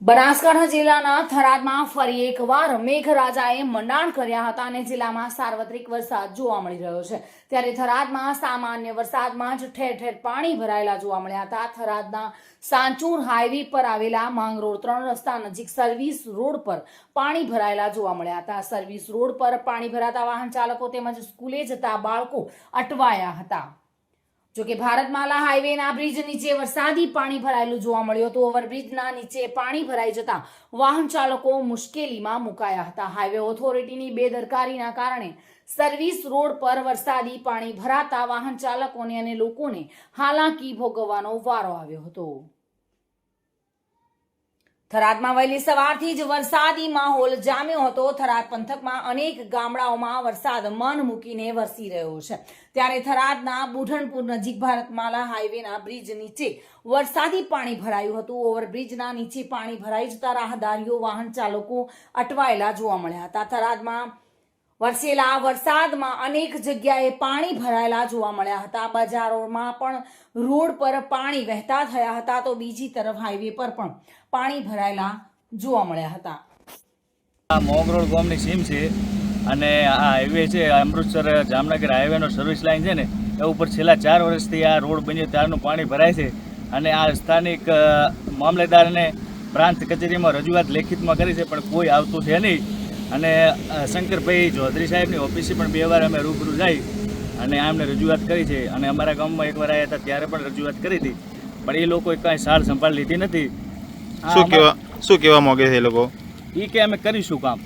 બનાસકાંઠા જિલ્લાના થરાદમાં ફરી એકવાર મેઘરાજાએ મંડાણ કર્યા હતા અને જિલ્લામાં સાર્વત્રિક વરસાદ જોવા મળી રહ્યો છે। ત્યારે થરાદમાં સામાન્ય વરસાદમાં જ ઠેર ઠેર પાણી ભરાયેલા જોવા મળ્યા હતા। થરાદના સાંચુર હાઈવે પર આવેલા માંગરોળ 3 રસ્તા નજીક સર્વિસ રોડ પર પાણી ભરાયેલા જોવા મળ્યા હતા। સર્વિસ રોડ પર પાણી ભરાતા વાહન ચાલકો તેમજ સ્કૂલે જતા બાળકો અટવાયા હતા। જો કે ભારતમાલા હાઈવેના બ્રિજ નીચે વરસાદી પાણી ભરાયેલું જોવા મળ્યું હતું। ઓવરબ્રિજના નીચે પાણી ભરાઈ જતા વાહન ચાલકો મુશ્કેલીમાં મુકાયા હતા। હાઈવે ઓથોરિટીની બેદરકારીના કારણે સર્વિસ રોડ પર વરસાદી પાણી ભરાતા વાહન ચાલકોને અને લોકોને હાલાકી ભોગવવાનો વારો આવ્યો હતો। થરાદમાં વહેલી સવારથી જ વરસાદી માહોલ જામ્યો હતો। થરાદ પંથકમાં અનેક ગામડાઓમાં વરસાદ મન મૂકીને વરસી રહ્યો છે। ત્યારે થરાદના બુઢણપુર નજીક ભારતમાલા હાઈવેના બ્રિજ નીચે વરસાદી પાણી ભરાયું હતું। ઓવરબ્રિજના નીચે પાણી ભરાઈ જતા રાહદારીઓ વાહન ચાલકો અટવાયેલા જોવા મળ્યા હતા। થરાદમાં વરસેલા વરસાદમાં અનેક જગ્યાએ પાણી ભરાયેલા જોવા મળ્યા હતા। બજારોમાં પણ રોડ પર પાણી વહેતા થયા હતા તો બીજી તરફ હાઈવે પર પણ પાણી ભરાયેલા જોવા મળ્યા હતા। આ મોગરોળ ગામની સીમ છે અને આ હાઈવે છે અમૃતસર જામનગર હાઈવેનો સર્વિસ લાઇન છે ને એ ઉપર છેલ્લા 4 વર્ષથી આ રોડ બન્યો ત્યારનું પાણી ભરાય છે અને આ સ્થાનિક મામલેદારને પ્રાંત કચેરીમાં રજૂઆત લેખિતમાં કરી છે પણ કોઈ આવતું છે નહીં। અને શંકરભાઈ ચૌધરી સાહેબની ઓફિસે પણ 2 વાર અમે રૂબરૂ જઈ અને એમને રજૂઆત કરી છે અને અમારા ગામમાં એકવાર આવ્યા હતા ત્યારે પણ રજૂઆત કરી હતી પણ એ લોકોએ કાંઈ સાર સંભાળ લીધી નથી। શું કહેવા માંગે છે એ લોકો? એ કે અમે કરીશું કામ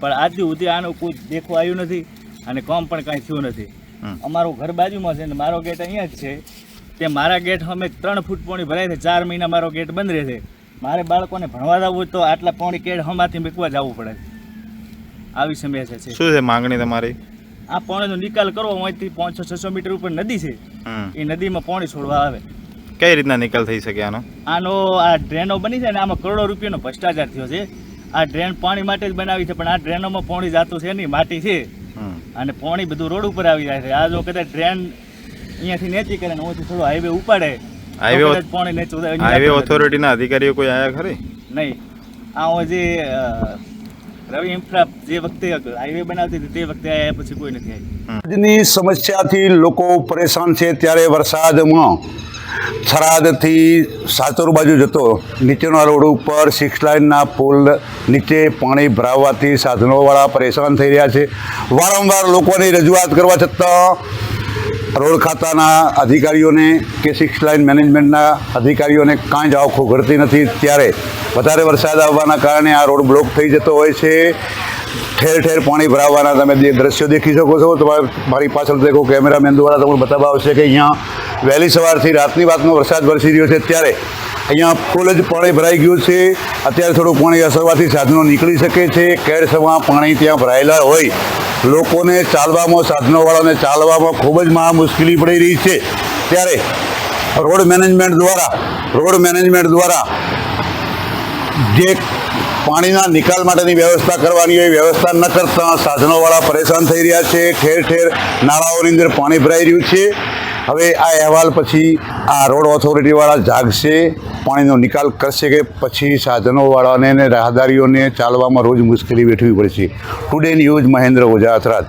પણ આજ સુધી આનું કોઈ દેખવા આવ્યું નથી અને કામ પણ કાંઈ થયું નથી। અમારું ઘર બાજુમાં છે ને મારો ગેટ અહીંયા જ છે તે મારા ગેટ અમે 3 ફૂટ પાણી ભરાય છે 4 મહિના મારો ગેટ બંધ રહે છે। મારે બાળકોને ભણવા જવું હોય તો આટલા પાણી કેડ હમાથી મૂકવા જવું પડે છે। આવી સમસ્યા છે। શું છે માંગણી તમારી? આ પાણીનો નિકાલ કરવો અહીંથી 500-600 મીટર ઉપર નદી છે એ નદીમાં પાણી છોડવા આવે। કઈ રીતના નિકાલ થઈ શકે આનો? આ ડ્રેનો બની છે ને આમાં કરોડો રૂપિયાનો ભ્રષ્ટાચાર થયો છે। આ ડ્રેન પાણી માટે જ બનાવી છે પણ આ ડ્રેનોમાં પાણી જાતું છે નહીં માટી છે અને પાણી બધું રોડ ઉપર આવી જાય છે। આ જો કદાચ ડ્રેન અહીંયાથી નેચી કરે ને અહીંથી થોડો હાઈવે ઉપાડે પાણી નેચું હાઈવે ઓથોરિટીના અધિકારીઓ કોઈ આયા ખરી? નહીં। આ જે રવિ ઇન્ફ્રા જે વખતે હાઈવે બનાવતી હતી તે વખતે આવ્યા પછી કોઈ નથી આવી। આજની સમસ્યાથી લોકો પરેશાન છે ત્યારે વરસાદમાં થરાદથી સાચોર બાજુ જતો નીચેના રોડ ઉપર 6 લાઇનના પુલ નીચે પાણી ભરાવવાથી સાધનોવાળા પરેશાન થઈ રહ્યા છે। વારંવાર લોકોની રજૂઆત કરવા છતાં રોડ ખાતાના અધિકારીઓને કે 6 લાઇન મેનેજમેન્ટના અધિકારીઓને કાંઈ જ આવખો ઘડતી નથી। ત્યારે વધારે વરસાદ આવવાના કારણે આ રોડ બ્લોક થઈ જતો હોય છે। ઠેર ઠેર પાણી ભરાવાના તમે જે દ્રશ્યો દેખી શકો છો। તો મારી પાછળ દેખો કેમેરામેન દ્વારા તમને બતાવવા આવશે કે અહીંયા વહેલી સવારથી રાતની વાતનો વરસાદ વરસી રહ્યો છે ત્યારે અહીંયા ફૂલ જ પાણી ભરાઈ ગયું છે। અત્યારે થોડું પાણી અસરવાથી સાધનો નીકળી શકે છે। કેડસમાં પાણી ત્યાં ભરાયેલા હોય લોકોને ચાલવામાં સાધનોવાળાને ચાલવામાં ખૂબ જ મુશ્કેલી પડી રહી છે। ત્યારે રોડ મેનેજમેન્ટ દ્વારા જે પાણીના નિકાલ માટેની વ્યવસ્થા કરવાની હોય વ્યવસ્થા ન કરતાં સાધનોવાળા પરેશાન થઈ રહ્યા છે। ઠેર ઠેર નાળાઓની અંદર પાણી ભરાઈ રહ્યું છે। હવે આ અહેવાલ પછી આ રોડ ઓથોરિટીવાળા જાગશે, પાણીનો નિકાલ કરશે કે પછી સાધનોવાળાને અને રાહદારીઓને ચાલવામાં રોજ મુશ્કેલી વેઠવી પડશે। Today news Mahendra Ojha, Tharad.